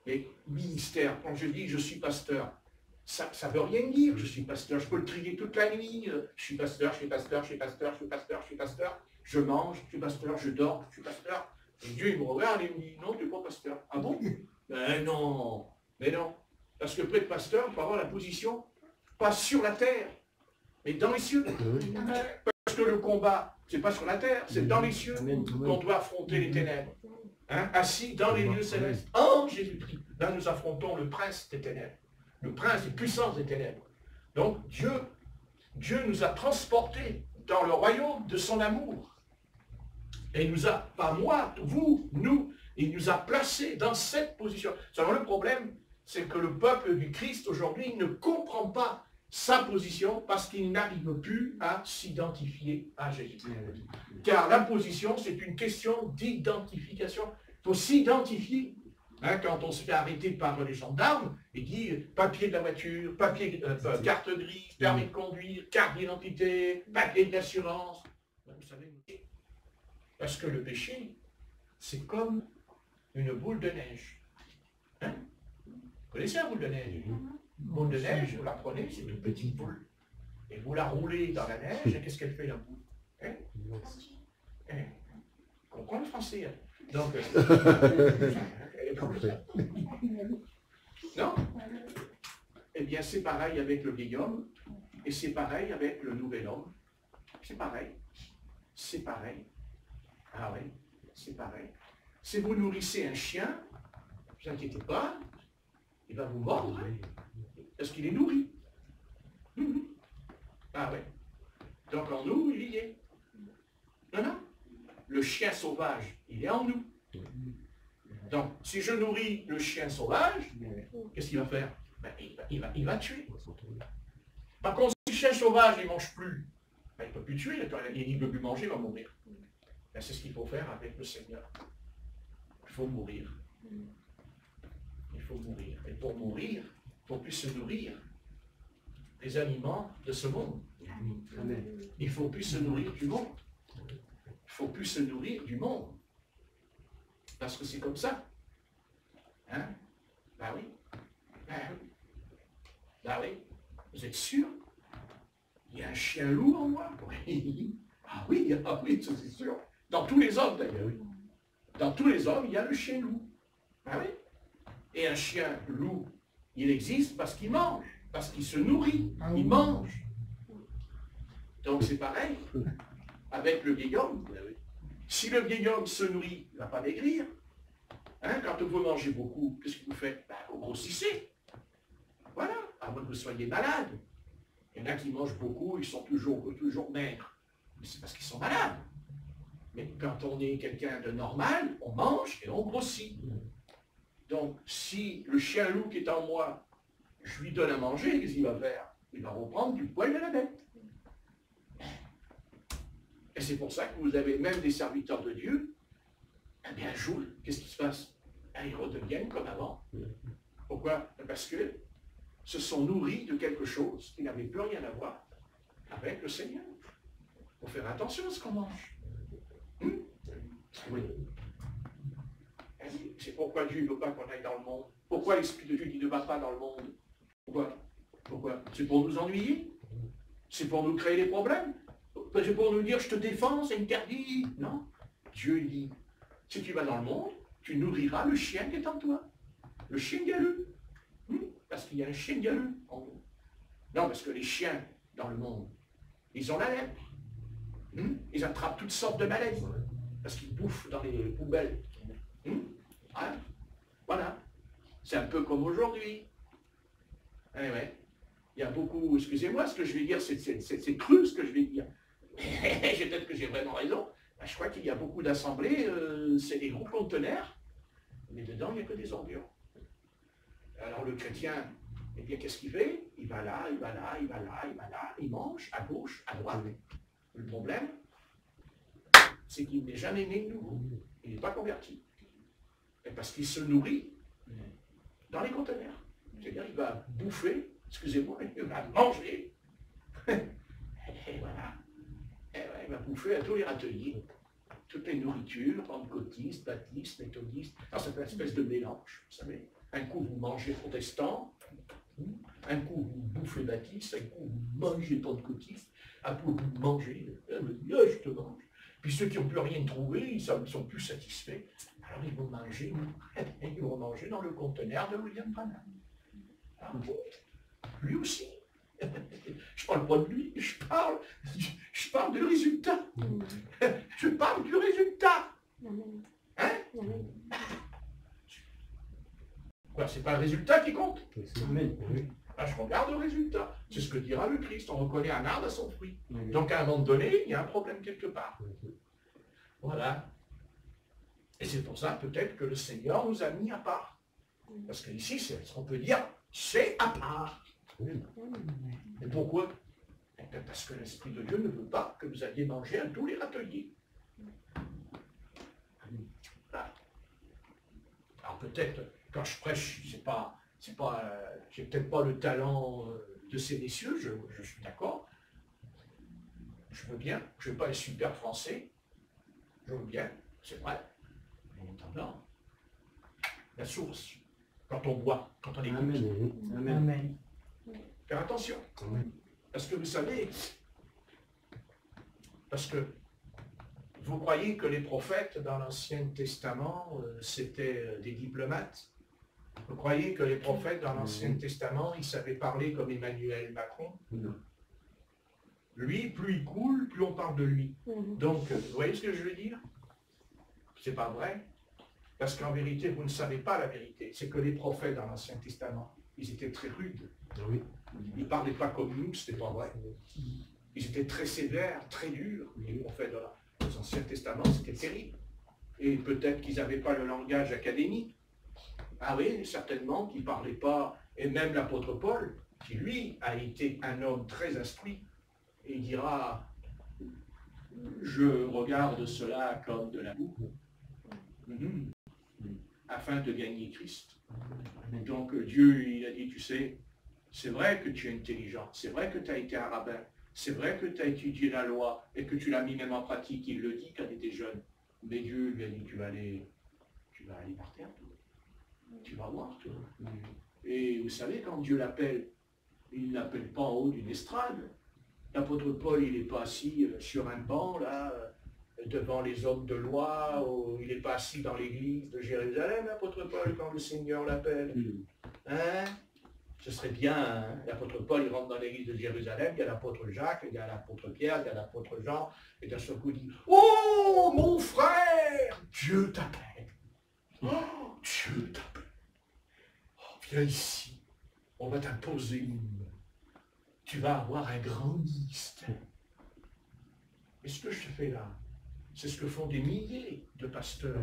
A: et ministère, quand je dis je suis pasteur, ça ne veut rien dire, je suis pasteur, je peux le trier toute la nuit, je suis pasteur, je suis pasteur, je suis pasteur, je suis pasteur, je suis pasteur, je mange, je suis pasteur, je dors, je suis pasteur. Et Dieu il me regarde et il me dit, non, tu n'es pas pasteur. Ah bon? Ben non, mais non. Parce que près de pasteur, il faut avoir la position, pas sur la terre, mais dans les cieux. Parce que le combat, c'est pas sur la terre, c'est dans les cieux qu'on doit affronter les ténèbres. Hein, assis dans les lieux célestes, en Jésus-Christ. Là, nous affrontons le prince des ténèbres, le prince des puissances des ténèbres. Donc, Dieu nous a transportés dans le royaume de son amour. Et il nous a, pas moi, vous, nous, il nous a placés dans cette position. Seulement, le problème, c'est que le peuple du Christ, aujourd'hui, ne comprend pas sa position parce qu'il n'arrive plus à s'identifier à Jésus. Car la position, c'est une question d'identification. Il faut s'identifier. Hein, quand on se fait arrêter par les gendarmes, il dit papier de la voiture, carte grise, permis de conduire, carte d'identité, papier d'assurance. Vous savez, parce que le péché, c'est comme une boule de neige. Hein? Vous connaissez la boule de neige? Boule de neige, vous la prenez, c'est une petite boule. Et vous la roulez dans la neige, et qu'est-ce qu'elle fait la boule? Hein? Hein? Comprends le français? Hein? Donc, elle est parfaite. Non? Eh bien, c'est pareil avec le vieil homme, et c'est pareil avec le nouvel homme. C'est pareil. C'est pareil. Ah oui, c'est pareil. Si vous nourrissez un chien, ne vous inquiétez pas, il va vous mordre. Hein? Parce qu'il est nourri. Ah oui. Donc en nous, il y est. Non, non. Le chien sauvage, il est en nous. Donc, si je nourris le chien sauvage, qu'est-ce qu'il va faire? Ben, il va tuer. Par contre, si le chien sauvage, il ne mange plus, ben, il ne peut plus tuer. Il ne peut plus manger, il va mourir. Ben, c'est ce qu'il faut faire avec le Seigneur. Il faut mourir. Il faut mourir. Et pour mourir, il faut plus se nourrir des aliments de ce monde. Amen. Il faut plus se nourrir du monde. Il faut plus se nourrir du monde. Parce que c'est comme ça. Hein? Ben oui. Ben oui. Ben oui. Vous êtes sûr? Il y a un chien loup en moi? Oui. Ah oui, ça c'est sûr. Dans tous les hommes d'ailleurs. Dans tous les hommes, il y a le chien loup. Ben oui. Et un chien loup, il existe parce qu'il mange, parce qu'il se nourrit, il mange. Donc c'est pareil avec le vieil homme. Si le vieil homme se nourrit, il ne va pas maigrir. Hein, quand vous mangez beaucoup, qu'est-ce que vous faites? Ben, vous grossissez. Voilà, à moins que vous soyez malade. Il y en a qui mangent beaucoup, ils sont toujours maigres. Mais c'est parce qu'ils sont malades. Mais quand on est quelqu'un de normal, on mange et on grossit. Donc, si le chien loup qui est en moi, je lui donne à manger, qu'est-ce qu'il va faire? Il va reprendre du poil de la bête. Et c'est pour ça que vous avez même des serviteurs de Dieu, eh bien, un jour, qu'est-ce qui se passe? Ils redeviennent comme avant. Pourquoi? Parce que se sont nourris de quelque chose qui n'avait plus rien à voir avec le Seigneur. Il faut faire attention à ce qu'on mange. Oui. C'est pourquoi Dieu ne veut pas qu'on aille dans le monde. Pourquoi l'Esprit de Dieu ne va pas dans le monde? Pourquoi? C'est pour nous ennuyer? C'est pour nous créer des problèmes? C'est pour nous dire je te défends, c'est interdit? Non. Dieu dit, si tu vas dans le monde, tu nourriras le chien qui est en toi. Le chien galeux. Parce qu'il y a un chien galeux en nous. Non, parce que les chiens dans le monde, ils ont la lèpre. Ils attrapent toutes sortes de maladies, parce qu'ils bouffent dans les poubelles. Hein? Voilà. C'est un peu comme aujourd'hui. Ouais. Il y a beaucoup, excusez-moi, ce que je vais dire, c'est cru ce que je vais dire. Peut-être que j'ai vraiment raison. Je crois qu'il y a beaucoup d'assemblées, c'est des gros conteneurs, mais dedans, il n'y a que des ordures. Alors le chrétien, eh bien, qu'est-ce qu'il fait? Il va là, il va là, il va là, il va là, il mange à gauche, à droite. Le problème, c'est qu'il n'est jamais né de nouveau. Il n'est pas converti. Et parce qu'il se nourrit dans les conteneurs. C'est-à-dire, il va bouffer, excusez-moi, il va manger. Et voilà. Et ouais, il va bouffer à tous les râteliers, toutes les nourritures, pentecôtistes, baptistes, méthodistes. Alors, c'est une espèce de mélange, vous savez. Un coup, vous mangez protestant, un coup, vous bouffez baptiste, un coup, vous mangez pentecôtiste, un coup, vous mangez, je te mange. Puis ceux qui n'ont plus rien trouvé, ils ne sont plus satisfaits. Alors, ils vont manger dans le conteneur de William Branham. Ah, lui aussi. Je parle pas de lui, je parle du résultat. Je parle du résultat. Hein? Quoi, c'est pas le résultat qui compte? Ah, je regarde le résultat. C'est ce que dira le Christ. On reconnaît un arbre à son fruit. Donc à un moment donné, il y a un problème quelque part. Voilà. Et c'est pour ça peut-être que le Seigneur nous a mis à part. Parce qu'ici, on peut dire, c'est à part. Et pourquoi? Parce que l'Esprit de Dieu ne veut pas que vous alliez manger à tous les râteliers. Voilà. Alors peut-être, quand je prêche, j'ai peut-être pas le talent de ces messieurs, je suis d'accord. Je veux bien, je ne vais pas être super français. Je veux bien, c'est vrai. Mais en attendant, la source, quand on boit, quand on écoute.
B: Amen.
A: Faire attention. Parce que vous savez, parce que vous croyez que les prophètes dans l'Ancien Testament, c'était des diplomates. Vous croyez que les prophètes dans l'Ancien Testament, ils savaient parler comme Emmanuel Macron?
B: Non.
A: Lui, plus il coule, plus on parle de lui. Donc, vous voyez ce que je veux dire? C'est pas vrai. Parce qu'en vérité, vous ne savez pas la vérité. C'est que les prophètes dans l'Ancien Testament, ils étaient très rudes.
B: Oui.
A: Ils ne parlaient pas comme nous, c'était pas vrai. Ils étaient très sévères, très durs. Les prophètes dans l'Ancien Testament, c'était terrible. Et peut-être qu'ils n'avaient pas le langage académique. Ah oui, certainement qu'ils ne parlaient pas. Et même l'apôtre Paul, qui lui a été un homme très instruit, et il dira, je regarde cela comme de la boue, afin de gagner Christ. Donc Dieu, il a dit, tu sais, c'est vrai que tu es intelligent, c'est vrai que tu as été un rabbin, c'est vrai que tu as étudié la loi et que tu l'as mis même en pratique, il le dit quand il était jeune. Mais Dieu lui a dit, tu vas aller par terre, toi. Tu vas voir, toi. Et vous savez, quand Dieu l'appelle, il ne l'appelle pas en haut d'une estrade. L'apôtre Paul, il n'est pas assis sur un banc, là, devant les hommes de loi, ou il n'est pas assis dans l'église de Jérusalem, l'apôtre Paul, quand le Seigneur l'appelle. Hein? Ce serait bien, hein? L'apôtre Paul, il rentre dans l'église de Jérusalem, il y a l'apôtre Jacques, il y a l'apôtre Pierre, il y a l'apôtre Jean, et d'un seul coup, il dit, « Oh, mon frère, Dieu t'appelle. Oh, Dieu t'appelle. Oh, viens ici, on va t'imposer une main. Tu vas avoir un grand ministère. » Et ce que je fais là, c'est ce que font des milliers de pasteurs.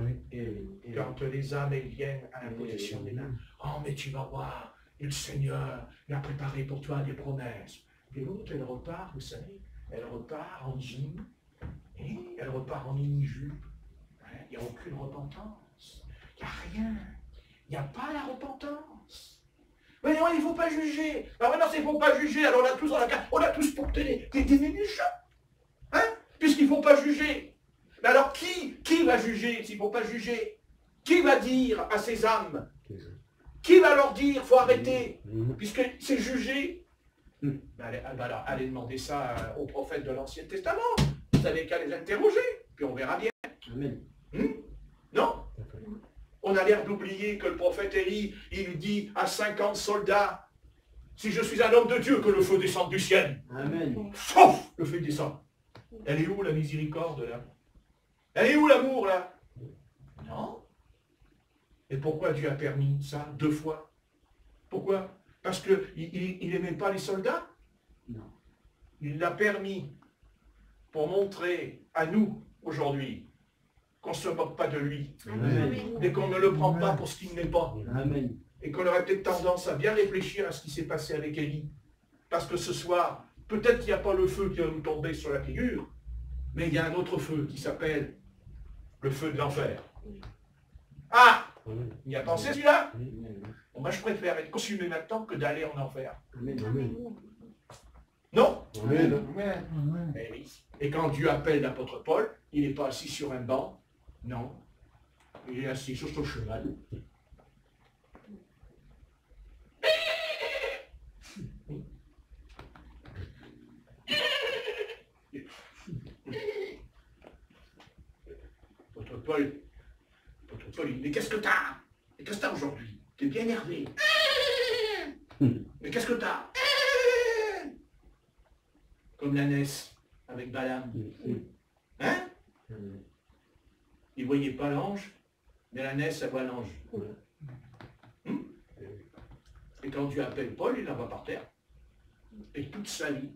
A: Quand les âmes elles viennent à l'imposition des mains. Oh, mais tu vas voir, et le Seigneur il a préparé pour toi des promesses. Et l'autre, elle repart, vous savez, elle repart en jean, et elle repart en mini-jupe. Il n'y a aucune repentance. Il n'y a rien. Il n'y a pas la repentance. Mais non, il ne faut pas juger. Ah ouais, non, il ne faut pas juger. Alors on a tous porté des ménuches. Hein? Puisqu'il ne faut pas juger. Mais alors qui va juger s'il ne faut pas juger? Qui va dire à ces âmes? Qui va leur dire, il faut arrêter? Puisque c'est jugé. Alors, allez demander ça aux prophètes de l'Ancien Testament. Vous n'avez qu'à les interroger, puis on verra bien.
B: Amen.
A: Non? On a l'air d'oublier que le prophète Élie, il dit à 50 soldats, si je suis un homme de Dieu, que le feu descende du ciel.
B: Amen.
A: Sauf le feu descend. Elle est où la miséricorde là? Elle est où l'amour là? Non. Et pourquoi Dieu a permis ça 2 fois? Pourquoi? Parce qu'il n'aimait pas les soldats?
D: Non.
A: Il l'a permis pour montrer à nous aujourd'hui qu'on ne se moque pas de lui
D: Amen.
A: et qu'on ne le prend pas pour ce qu'il n'est pas.
D: Amen.
A: Et qu'on aurait peut-être tendance à bien réfléchir à ce qui s'est passé avec Élie. Parce que ce soir, peut-être qu'il n'y a pas le feu qui va nous tomber sur la figure, mais il y a un autre feu qui s'appelle le feu de l'enfer. Ah! Il y a pensé celui-là? Bon, moi je préfère être consumé maintenant que d'aller en enfer.
D: Amen.
A: Non?
B: Amen.
A: Eh oui. Et quand Dieu appelle l'apôtre Paul, il n'est pas assis sur un banc. Non. Il est assis sur son cheval. L'apôtre Paul, il dit, mais qu'est-ce que t'as? Mais qu'est-ce que t'as aujourd'hui? T'es bien énervé. Mais qu'est-ce que t'as? Comme l'ânesse avec Balaam. Hein? Il ne voyait pas l'ange, mais l'ânesse, elle voit l'ange. Et quand Dieu appelle Paul, il l'envoie par terre. Et toute sa vie,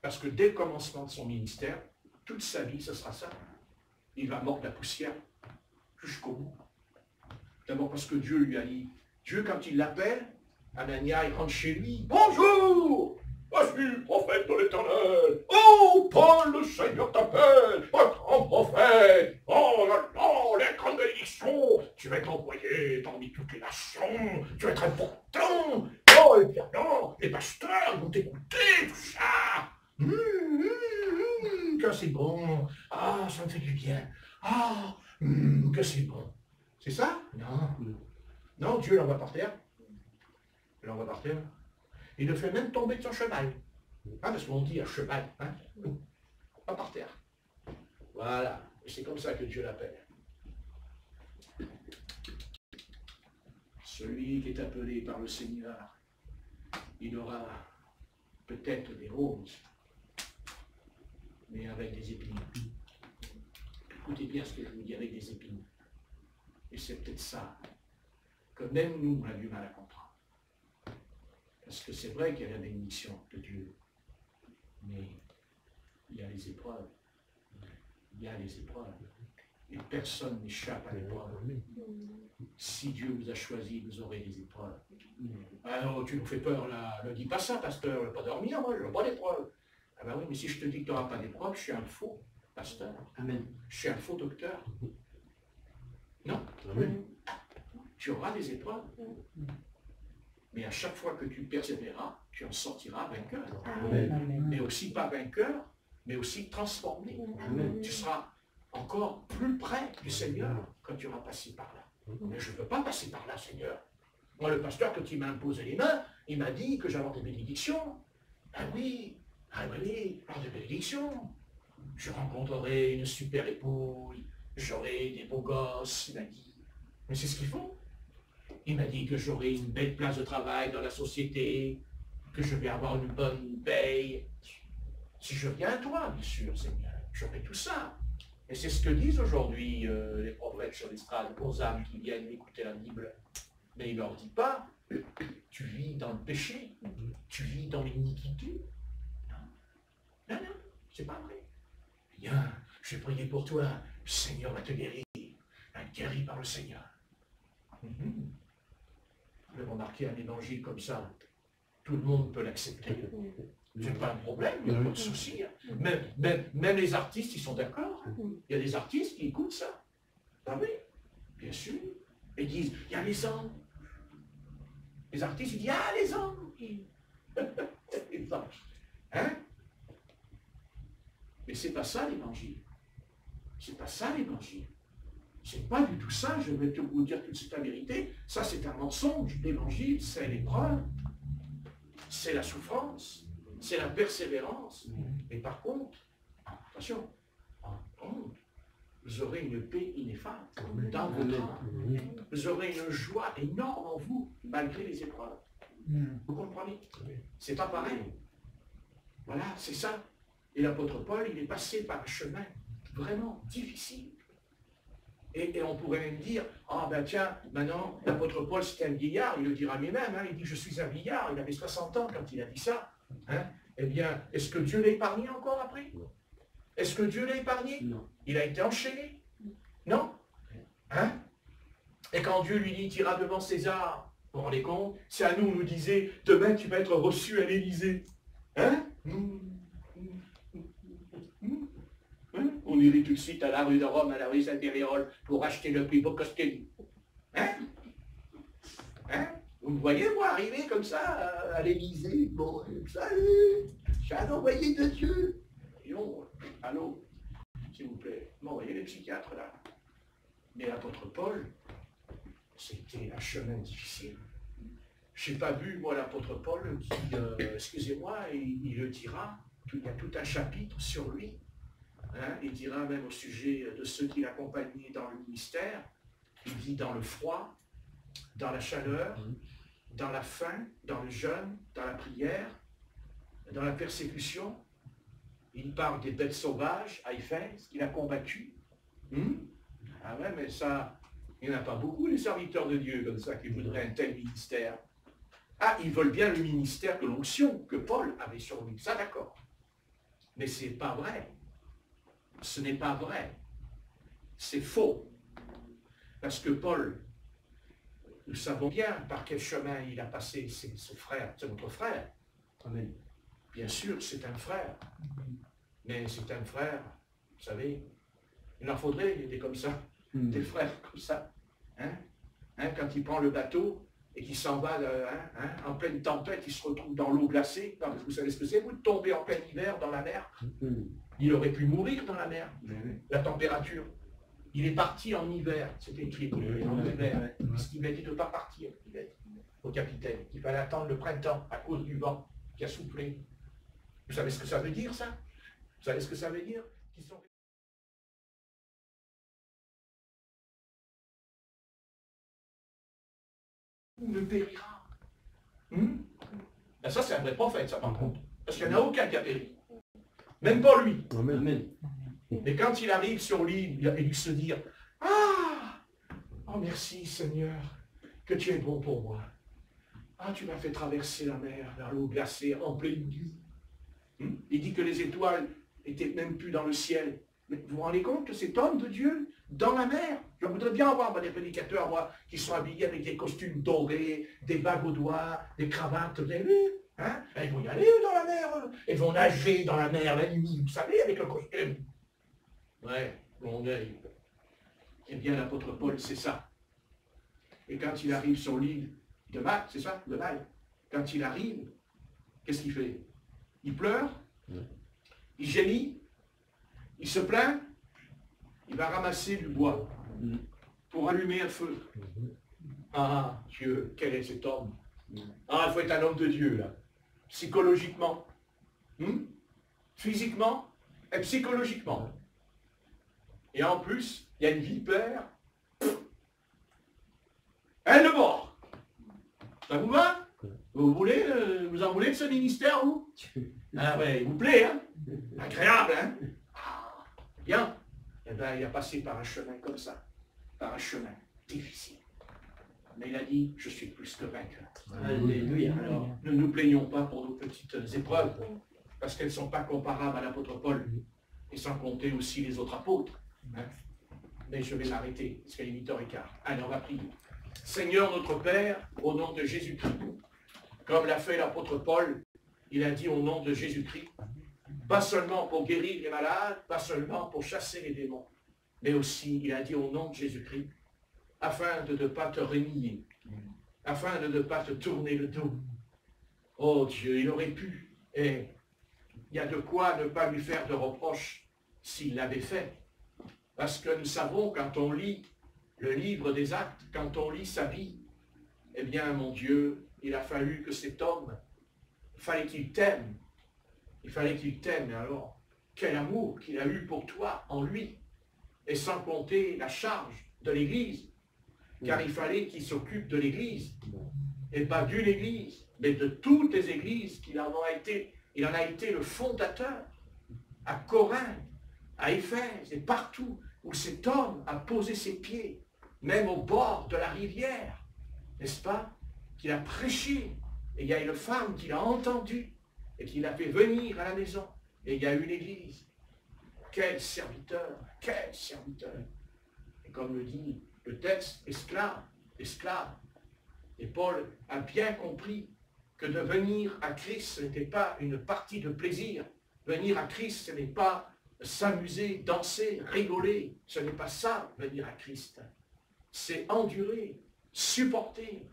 A: parce que dès le commencement de son ministère, toute sa vie, ce sera ça. Il va mordre la poussière jusqu'au bout. D'abord parce que Dieu lui a dit, Dieu quand il l'appelle, Anania, il rentre chez lui. Bonjour! Voici le prophète de l'Éternel. Oh, Paul, le Seigneur t'appelle, un grand prophète. Oh là là, les grandes bénédictions. Tu vas être envoyé parmi toutes les nations. Tu vas être important. Oh, et bien non, les pasteurs vont t'écouter, tout ça. Que c'est bon. Ah, ça me fait du bien. Ah, que c'est bon. C'est ça? Non. Non, Dieu l'envoie par terre. Il l'envoie par terre. Il le fait même tomber de son cheval. Hein, parce qu'on dit à cheval. Hein? Pas par terre. Voilà. Et c'est comme ça que Dieu l'appelle. Celui qui est appelé par le Seigneur, il aura peut-être des roses, mais avec des épines. Écoutez bien ce que je vous dis, avec des épines. Et c'est peut-être ça que même nous, on a du mal à comprendre. Parce que c'est vrai qu'il y a la bénédiction de Dieu, mais il y a les épreuves. Il y a les épreuves. Et personne n'échappe à l'épreuve. Si Dieu vous a choisi, vous aurez des épreuves. Ah non, tu nous fais peur là. Ne dis pas ça, pasteur, je ne vais pas dormir, moi, je n'ai pas d'épreuve. Ah ben oui, mais si je te dis que tu n'auras pas d'épreuve, je suis un faux pasteur.
D: Amen.
A: Je suis un faux docteur. Non.
B: Amen.
A: Tu auras des épreuves. Mais à chaque fois que tu persévéreras, tu en sortiras vainqueur.
D: Amen.
A: Mais aussi pas vainqueur, mais aussi transformé.
D: Amen.
A: Tu seras encore plus près du Seigneur quand tu auras passé par là. Mais je ne veux pas passer par là, Seigneur. Moi, le pasteur, quand il m'a imposé les mains, il m'a dit que j'avais des bénédictions. Ah oui, alors des bénédictions. Je rencontrerai une super épouse, j'aurai des beaux gosses, il m'a dit. Mais c'est ce qu'ils font. Il m'a dit que j'aurai une belle place de travail dans la société, que je vais avoir une bonne paye. Si je viens à toi, bien sûr, Seigneur, j'aurai tout ça. Et c'est ce que disent aujourd'hui les prophètes sur l'estrade aux âmes qui viennent écouter la Bible. Mais il ne leur dit pas, tu vis dans le péché, tu vis dans l'iniquité. Non, non, c'est pas vrai. Viens, je vais prier pour toi, le Seigneur va te guérir. Guéri par le Seigneur. Vous avez remarqué un évangile comme ça, tout le monde peut l'accepter. C'est pas un problème, il n'y a pas de souci. Même les artistes, ils sont d'accord. Il y a des artistes qui écoutent ça. Ah oui, bien sûr. Ils disent, il y a les anges. Les artistes, ils disent, ah, les anges. Les anges. Hein? Mais c'est pas ça l'évangile. C'est pas ça l'évangile. C'est pas du tout ça, je vais vous dire toute la vérité. Ça, c'est un mensonge. L'évangile, c'est l'épreuve, c'est la souffrance, c'est la persévérance. Mais par contre, attention, vous aurez une paix ineffable dans votre âme. Vous aurez une joie énorme en vous, malgré les épreuves. Vous comprenez? C'est pas pareil. Voilà, c'est ça. Et l'apôtre Paul, il est passé par un chemin vraiment difficile. Et on pourrait même dire, ah ben tiens, maintenant, l'apôtre Paul, c'était un vieillard, il le dira lui-même, hein, il dit, je suis un vieillard, il avait 60 ans quand il a dit ça. Hein. Eh bien, est-ce que Dieu l'a épargné encore après? Est-ce que Dieu l'a épargné?
D: Non.
A: Il a été enchaîné? Non? Hein? Et quand Dieu lui dit, tu iras devant César, vous vous rendez compte? C'est à nous, on nous disait, demain tu vas être reçu à l'Élysée. Hein? On irait tout de suite à la rue de Rome, à la rue Saint-Péréole, pour acheter le plus beau costume. Hein? Hein? Vous me voyez, moi, arriver comme ça, à l'Élysée, bon, salut, je suis un envoyé de Dieu. Et non, allô, s'il vous plaît, m'envoyez les psychiatres, là. Mais l'apôtre Paul, c'était un chemin difficile. Je n'ai pas vu, moi, l'apôtre Paul qui, excusez-moi, il le dira, il y a tout un chapitre sur lui. Hein, il dira même au sujet de ceux qui l'accompagnaient dans le ministère, il dit dans le froid, dans la chaleur, dans la faim, dans le jeûne, dans la prière, dans la persécution. Il parle des bêtes sauvages à Éphèse qu'il a combattu. Ah ouais, mais ça, il n'y en a pas beaucoup, les serviteurs de Dieu, comme ça, qui voudraient un tel ministère. Ah, ils veulent bien le ministère de l'onction que Paul avait sur lui. Ça, d'accord. Mais ce n'est pas vrai. Ce n'est pas vrai. C'est faux. Parce que Paul, nous savons bien par quel chemin il a passé. C'est ce frère, c'est notre frère.
D: Amen.
A: Bien sûr, c'est un frère. Mais c'est un frère, vous savez, il en faudrait des comme ça, des frères comme ça. Hein? Hein, quand il prend le bateau et qu'il s'en va en pleine tempête, il se retrouve dans l'eau glacée. Non, vous savez ce que c'est, vous, de tomber en plein hiver dans la mer? Il aurait pu mourir dans la mer, la température. Il est parti en hiver, c'était écrit en hiver, parce qu'il m'a dit de ne pas partir, il a dit au capitaine. Il fallait attendre le printemps à cause du vent qui a soufflé. Vous savez ce que ça veut dire, ça? Vous savez ce que ça veut dire? Qu'ils sont... ne périra. Ben ça, c'est un vrai prophète, ça, par contre. Parce qu'il n'y en a aucun qui a péri. Même pas lui.
D: Amen.
A: Mais quand il arrive sur l'île, il a dû se dire, ah, oh merci Seigneur, que tu es bon pour moi. Ah, tu m'as fait traverser la mer vers l'eau glacée en pleine nuit. Il dit que les étoiles n'étaient même plus dans le ciel. Mais vous vous rendez compte que cet homme de Dieu, dans la mer, je voudrais bien avoir des prédicateurs, moi, qui sont habillés avec des costumes dorés, des bagues aux doigts, des cravates, vous avez vu? Hein? Ils vont y aller dans la mer, ils vont nager dans la mer la nuit, vous savez, avec le costume. Ouais, bon œil. Eh bien, l'apôtre Paul, c'est ça. Et quand il arrive sur l'île de Malte, c'est ça, de Malte, quand il arrive, qu'est-ce qu'il fait? Il pleure, il gémit, il se plaint, il va ramasser du bois pour allumer un feu. Ah, Dieu, quel est cet homme? Ah, il faut être un homme de Dieu, là. Psychologiquement, physiquement et psychologiquement. Et en plus, il y a une vipère. Elle de bord. Ça vous va? Vous voulez, vous en voulez de ce ministère, vous? Ah ouais, il vous plaît, hein? Agréable, hein? Ah, bien. Eh bien, il a passé par un chemin comme ça. Par un chemin difficile. Mais il a dit, je suis plus que vainqueur.
D: Alléluia.
A: Alors, ne nous plaignons pas pour nos petites épreuves, parce qu'elles ne sont pas comparables à l'apôtre Paul, et sans compter aussi les autres apôtres. Hein? Mais je vais m'arrêter, parce qu'il est 8h15. Allez, on va prier. Seigneur notre Père, au nom de Jésus-Christ, comme l'a fait l'apôtre Paul, il a dit au nom de Jésus-Christ, pas seulement pour guérir les malades, pas seulement pour chasser les démons, mais aussi, il a dit au nom de Jésus-Christ, afin de ne pas te renier, afin de ne pas te tourner le dos. Oh Dieu, il aurait pu, et il y a de quoi ne pas lui faire de reproches s'il l'avait fait. Parce que nous savons, quand on lit le livre des Actes, quand on lit sa vie, eh bien, mon Dieu, il a fallu que cet homme, il fallait qu'il t'aime. Il fallait qu'il t'aime. Et alors, quel amour qu'il a eu pour toi, en lui. Et sans compter la charge de l'Église. Car il fallait qu'il s'occupe de l'Église. Et pas d'une Église, mais de toutes les Églises qu'il en a été. Il en a été le fondateur. à Corinthe, à Éphèse et partout où cet homme a posé ses pieds, même au bord de la rivière, n'est-ce pas, qu'il a prêché, et il y a une femme qui l'a entendu, et qui l'a fait venir à la maison, et il y a une église. Quel serviteur, quel serviteur. Et comme le dit le texte, esclave, esclave. Et Paul a bien compris que de venir à Christ, ce n'était pas une partie de plaisir. Venir à Christ, ce n'est pas s'amuser, danser, rigoler. Ce n'est pas ça, venir à Christ. C'est endurer, supporter.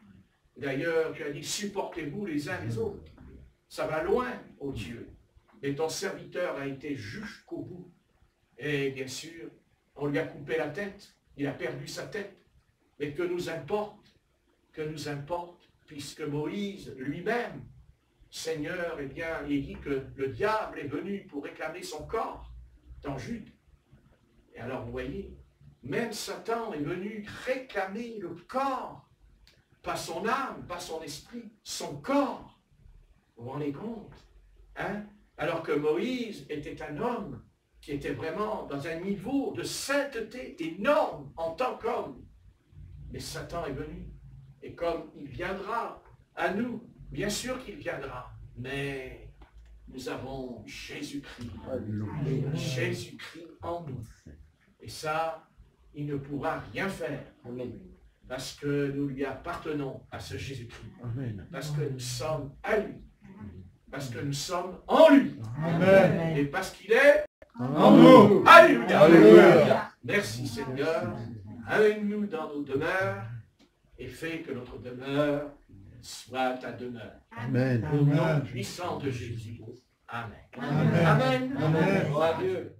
A: D'ailleurs, tu as dit, supportez-vous les uns les autres. Ça va loin, ô Dieu. Mais ton serviteur a été jusqu'au bout. Et bien sûr, on lui a coupé la tête. Il a perdu sa tête. Mais que nous importe, puisque Moïse lui-même, Seigneur, eh bien, il dit que le diable est venu pour réclamer son corps dans Jude. Et alors, vous voyez, même Satan est venu réclamer le corps, pas son âme, pas son esprit, son corps. Vous vous rendez compte, hein? Alors que Moïse était un homme qui était vraiment dans un niveau de sainteté énorme en tant qu'homme. Mais Satan est venu. Et comme il viendra à nous, bien sûr qu'il viendra, mais nous avons Jésus-Christ. Jésus-Christ en nous. Et ça, il ne pourra rien faire. Parce que nous lui appartenons à ce Jésus-Christ. Parce que nous sommes à lui. Parce que nous sommes en lui.
B: Amen.
A: Et parce qu'il est
B: En nous.
A: Alléluia.
B: Alléluia.
A: Merci Seigneur. Amène-nous dans nos demeures et fais que notre demeure soit ta demeure.
E: Amen.
A: Au nom puissant de Jésus. Amen.
B: Amen.
A: Amen.
B: Amen.
A: Gloire à Dieu.